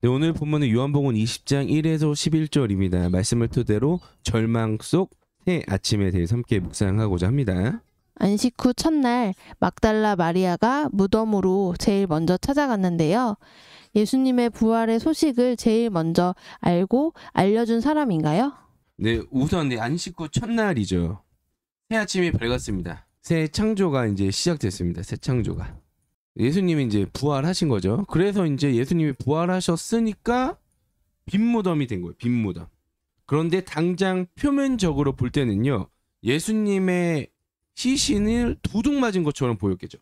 네, 오늘 본문은 요한복음 20장 1에서 11절입니다. 말씀을 토대로 절망 속 새 아침에 대해서 함께 묵상하고자 합니다. 안식 후 첫날 막달라 마리아가 무덤으로 제일 먼저 찾아갔는데요. 예수님의 부활의 소식을 제일 먼저 알고 알려준 사람인가요? 네, 우선 안식 후 첫날이죠. 새 아침이 밝았습니다. 새 창조가 이제 시작됐습니다. 새 창조가. 예수님이 이제 부활하신 거죠. 그래서 이제 예수님이 부활하셨으니까 빈 무덤이 된 거예요. 빈 무덤. 그런데 당장 표면적으로 볼 때는요, 예수님의 시신을 도둑 맞은 것처럼 보였겠죠.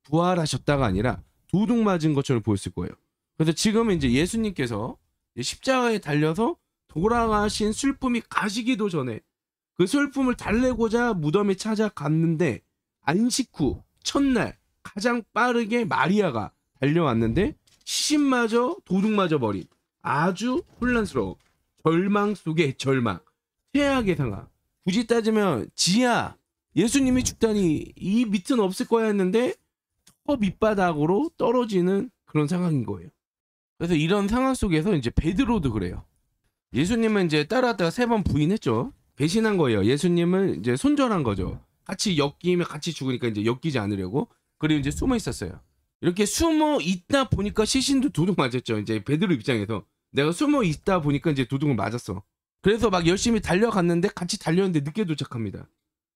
부활하셨다가 아니라 도둑 맞은 것처럼 보였을 거예요. 그래서 지금은 이제 예수님께서 십자가에 달려서 돌아가신 슬픔이 가시기도 전에 그 슬픔을 달래고자 무덤에 찾아갔는데, 안식 후 첫날 가장 빠르게 마리아가 달려왔는데 시신마저 도둑 맞아 버린 아주 혼란스러운 절망 속의 절망, 최악의 상황. 굳이 따지면 지하, 예수님이 죽다니 이 밑은 없을 거야 했는데 더 밑바닥으로 떨어지는 그런 상황인 거예요. 그래서 이런 상황 속에서 이제 베드로도 그래요. 예수님은 이제 따라왔다가 3번 부인했죠. 배신한 거예요. 예수님을 이제 손절한 거죠. 같이 엮이면 같이 죽으니까 이제 엮이지 않으려고. 그리고 이제 숨어 있었어요. 이렇게 숨어 있다 보니까 시신도 도둑 맞았죠. 이제 베드로 입장에서 내가 숨어 있다 보니까 이제 도둑을 맞았어. 그래서 막 열심히 달려갔는데 같이 달렸는데 늦게 도착합니다.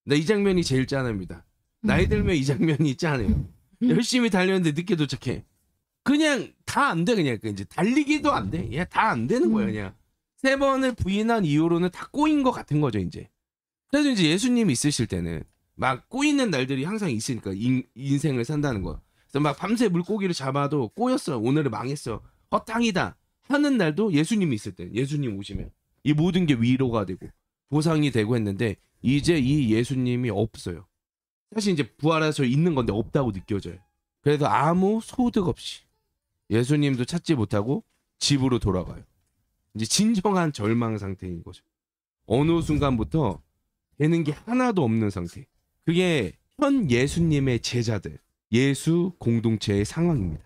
나 이 장면이 제일 짠합니다. 나이 들면 이 장면이 짠해요. 열심히 달렸는데 늦게 도착해. 그냥 다 안 돼. 그냥 이제 달리기도 안 돼. 그냥 다 안 되는 거야. 그냥 3번을 부인한 이후로는 다 꼬인 것 같은 거죠. 이제. 그래서 이제 예수님이 있으실 때는 막 꼬이는 날들이 항상 있으니까 인생을 산다는 거. 그래서 막 밤새 물고기를 잡아도 꼬였어. 오늘은 망했어. 허탕이다 하는 날도 예수님이 있을 때, 예수님 오시면 이 모든 게 위로가 되고 보상이 되고 했는데, 이제 이 예수님이 없어요. 사실 이제 부활해서 있는 건데 없다고 느껴져요. 그래서 아무 소득 없이 예수님도 찾지 못하고 집으로 돌아가요. 이제 진정한 절망 상태인 거죠. 어느 순간부터 되는 게 하나도 없는 상태. 그게 현 예수님의 제자들, 예수 공동체의 상황입니다.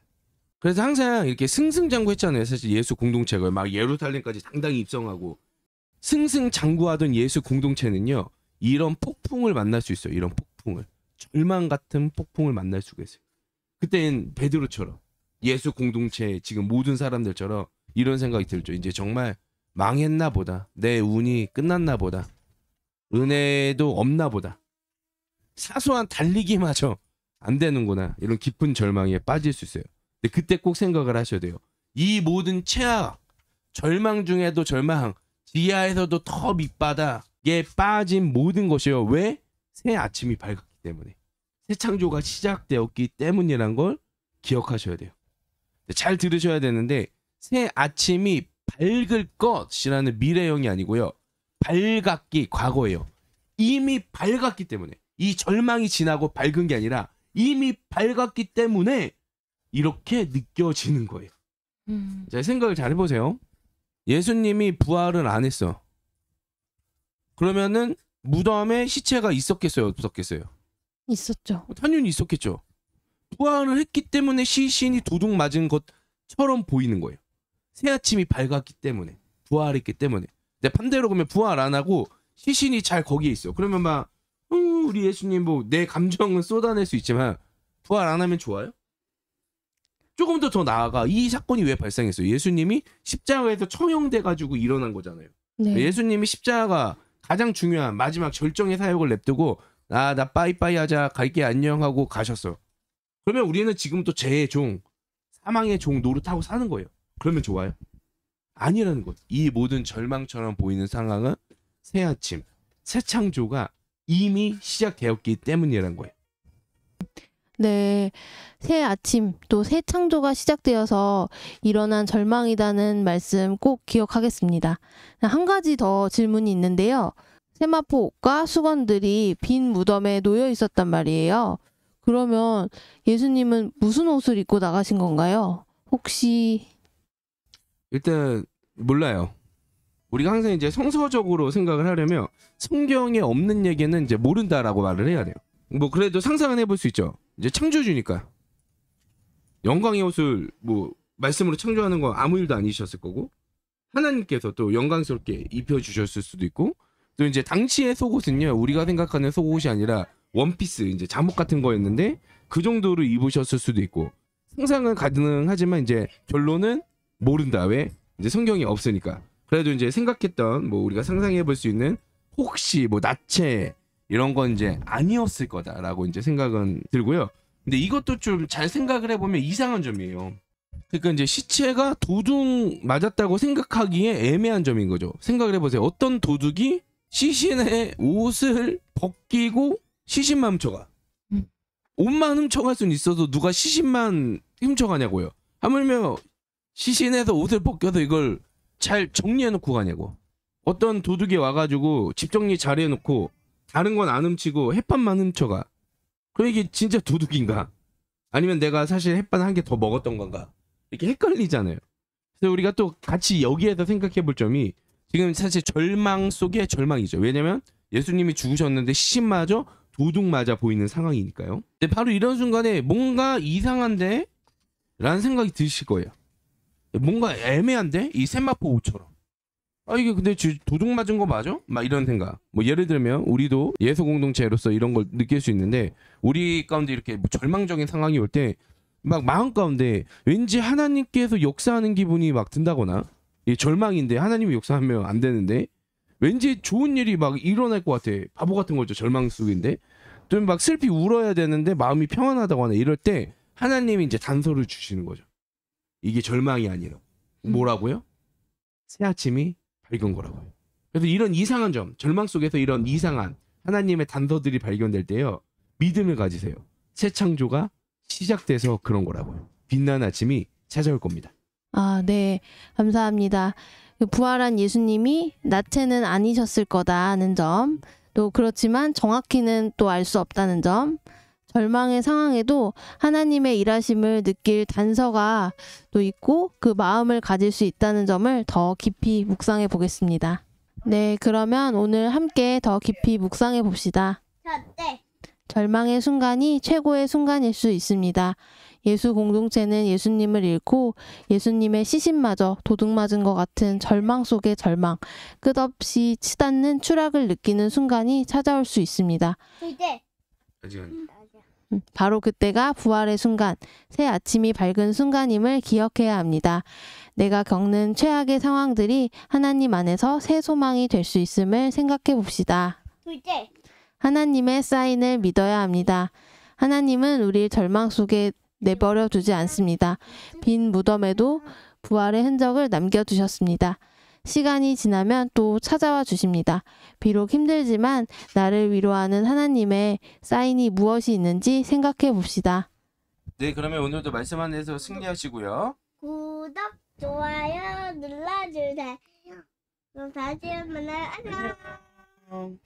그래서 항상 이렇게 승승장구했잖아요. 사실 예수 공동체가 막 예루살렘까지 당당히 입성하고 승승장구하던 예수 공동체는요, 이런 폭풍을 만날 수 있어요. 이런 폭풍을, 절망 같은 폭풍을 만날 수가 있어요. 그땐 베드로처럼 예수 공동체 지금 모든 사람들처럼 이런 생각이 들죠. 이제 정말 망했나 보다. 내 운이 끝났나 보다. 은혜도 없나 보다. 사소한 달리기마저 안 되는구나. 이런 깊은 절망에 빠질 수 있어요. 근데 그때 꼭 생각을 하셔야 돼요. 이 모든 최악, 절망 중에도 절망, 지하에서도 더 밑바닥에 빠진 모든 것이요. 왜? 새 아침이 밝았기 때문에. 새 창조가 시작되었기 때문이란 걸 기억하셔야 돼요. 잘 들으셔야 되는데, 새 아침이 밝을 것이라는 미래형이 아니고요. 밝았기, 과거예요. 이미 밝았기 때문에. 이 절망이 지나고 밝은 게 아니라 이미 밝았기 때문에 이렇게 느껴지는 거예요. 자, 생각을 잘 해보세요. 예수님이 부활을 안 했어. 그러면은 무덤에 시체가 있었겠어요? 없었겠어요? 있었죠. 당연히 있었겠죠. 부활을 했기 때문에 시신이 도둑 맞은 것처럼 보이는 거예요. 새 아침이 밝았기 때문에, 부활했기 때문에. 근데 반대로 그러면 부활 안 하고 시신이 잘 거기에 있어. 그러면 막 우리 예수님 뭐 내 감정은 쏟아낼 수 있지만 부활 안 하면 좋아요? 조금 더 나아가 이 사건이 왜 발생했어요? 예수님이 십자가에서 처형돼가지고 일어난 거잖아요. 네. 예수님이 십자가 가장 중요한 마지막 절정의 사역을 냅두고 나 빠이빠이 하자, 갈게 안녕 하고 가셨어. 그러면 우리는 지금도 죄의 종, 사망의 종 노릇하고 사는 거예요. 그러면 좋아요? 아니라는 것. 이 모든 절망처럼 보이는 상황은 새 아침, 새 창조가 이미 시작되었기 때문이라는 거예요. 네, 새 아침 또 새 창조가 시작되어서 일어난 절망이라는 말씀 꼭 기억하겠습니다. 한 가지 더 질문이 있는데요. 세마포 옷과 수건들이 빈 무덤에 놓여 있었단 말이에요. 그러면 예수님은 무슨 옷을 입고 나가신 건가요? 혹시? 일단 몰라요. 우리가 항상 이제 성서적으로 생각을 하려면 성경에 없는 얘기는 이제 모른다라고 말을 해야 돼요. 뭐 그래도 상상은 해볼 수 있죠. 이제 창조주니까 영광의 옷을 뭐 말씀으로 창조하는 건 아무 일도 아니셨을 거고 하나님께서 또 영광스럽게 입혀주셨을 수도 있고 또 이제 당시의 속옷은요 우리가 생각하는 속옷이 아니라 원피스 이제 잠옷 같은 거였는데 그 정도로 입으셨을 수도 있고 상상은 가능하지만 이제 결론은 모른다. 왜? 이제 성경이 없으니까. 그래도 이제 생각했던 뭐 우리가 상상해 볼 수 있는 혹시 뭐 나체 이런 건 이제 아니었을 거다라고 이제 생각은 들고요. 근데 이것도 좀 잘 생각을 해보면 이상한 점이에요. 그러니까 이제 시체가 도둑 맞았다고 생각하기에 애매한 점인 거죠. 생각을 해보세요. 어떤 도둑이 시신의 옷을 벗기고 시신만 훔쳐가. 옷만 훔쳐갈 수는 있어도 누가 시신만 훔쳐가냐고요. 하물며 시신에서 옷을 벗겨서 이걸 잘 정리해놓고 가냐고. 어떤 도둑이 와가지고 집 정리 잘 해놓고 다른 건 안 훔치고 햇반만 훔쳐가. 그럼 이게 진짜 도둑인가? 아니면 내가 사실 햇반 한 개 더 먹었던 건가? 이렇게 헷갈리잖아요. 그래서 우리가 또 같이 여기에서 생각해 볼 점이 지금 사실 절망 속의 절망이죠. 왜냐면 예수님이 죽으셨는데 시신마저 도둑맞아 보이는 상황이니까요. 근데 바로 이런 순간에 뭔가 이상한데? 라는 생각이 드실 거예요. 뭔가 애매한데? 이 세마포 옷처럼. 아 이게 근데 도둑 맞은 거 맞아? 막 이런 생각. 뭐 예를 들면 우리도 예수 공동체로서 이런 걸 느낄 수 있는데 우리 가운데 이렇게 뭐 절망적인 상황이 올 때 막 마음 가운데 왠지 하나님께서 역사하는 기분이 막 든다거나 이 절망인데 하나님이 역사하면 안 되는데 왠지 좋은 일이 막 일어날 것 같아. 바보 같은 거죠. 절망 속인데 또 막 슬피 울어야 되는데 마음이 평안하다거나 이럴 때 하나님이 이제 단서를 주시는 거죠. 이게 절망이 아니라 뭐라고요? 새 아침이 밝은 거라고요. 그래서 이런 이상한 점, 절망 속에서 이런 이상한 하나님의 단서들이 발견될 때요. 믿음을 가지세요. 새 창조가 시작돼서 그런 거라고요. 빛나는 아침이 찾아올 겁니다. 아, 네. 감사합니다. 부활한 예수님이 나체는 아니셨을 거다는 점, 또 그렇지만 정확히는 또 알 수 없다는 점, 절망의 상황에도 하나님의 일하심을 느낄 단서가 또 있고 그 마음을 가질 수 있다는 점을 더 깊이 묵상해 보겠습니다. 네, 그러면 오늘 함께 더 깊이 묵상해 봅시다. 절망의 순간이 최고의 순간일 수 있습니다. 예수 공동체는 예수님을 잃고 예수님의 시신마저 도둑 맞은 것 같은 절망 속의 절망, 끝없이 치닫는 추락을 느끼는 순간이 찾아올 수 있습니다. 바로 그때가 부활의 순간, 새 아침이 밝은 순간임을 기억해야 합니다. 내가 겪는 최악의 상황들이 하나님 안에서 새 소망이 될 수 있음을 생각해 봅시다. 하나님의 사인을 믿어야 합니다. 하나님은 우리를 절망 속에 내버려 두지 않습니다. 빈 무덤에도 부활의 흔적을 남겨두셨습니다. 시간이 지나면 또 찾아와 주십니다. 비록 힘들지만 나를 위로하는 하나님의 사인이 무엇이 있는지 생각해 봅시다. 네, 그러면 오늘도 말씀 안에서 승리하시고요. 구독, 좋아요 눌러주세요. 그럼 다시 만나요. 안녕.